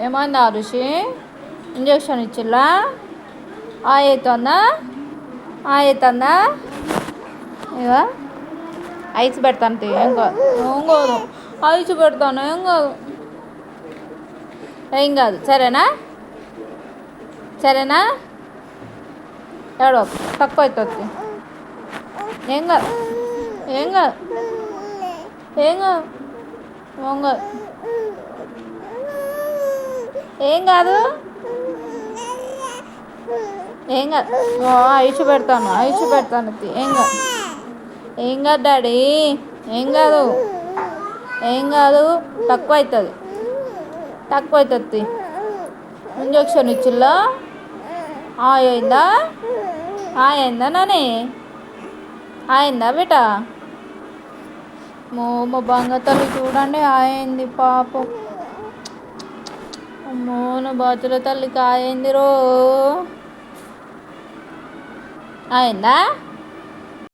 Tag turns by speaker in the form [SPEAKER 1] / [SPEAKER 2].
[SPEAKER 1] ఏమైందా ఋషి? ఇంజక్షన్ ఇచ్చిల్లా? అవుతుందా? అవుతుందా? ఇక ఐస్ పెడతాను, ఏం కాదు, ఏం కాదు. ఐస్ పెడతాను, ఏం కాదు, ఏం కాదు. సరేనా? సరేనా? ఏడో తక్కువ అవుతుంది. ఏం కాదు, ఏం కాదు, ఏం కాదు, ఏం కాదు, ఏం కాదు, ఏం కాదు. ఐస్ పెడతాను, ఐస్ పెడతాను. ఏం కాదు, ఏం కాదు డాడీ, ఏం కాదు, ఏం కాదు. తక్కువ అవుతుంది, తక్కువ అవుతుంది. ఇంజక్షన్ ఇచ్చిల్లా? అయిందా? అయిందా నాని? అయిందా బిడ్డ? మా బంగారు చూడండి, అయింది పాపం. అమ్మో, నా బాతుల తల్లికి అయింది రో. అయిందా?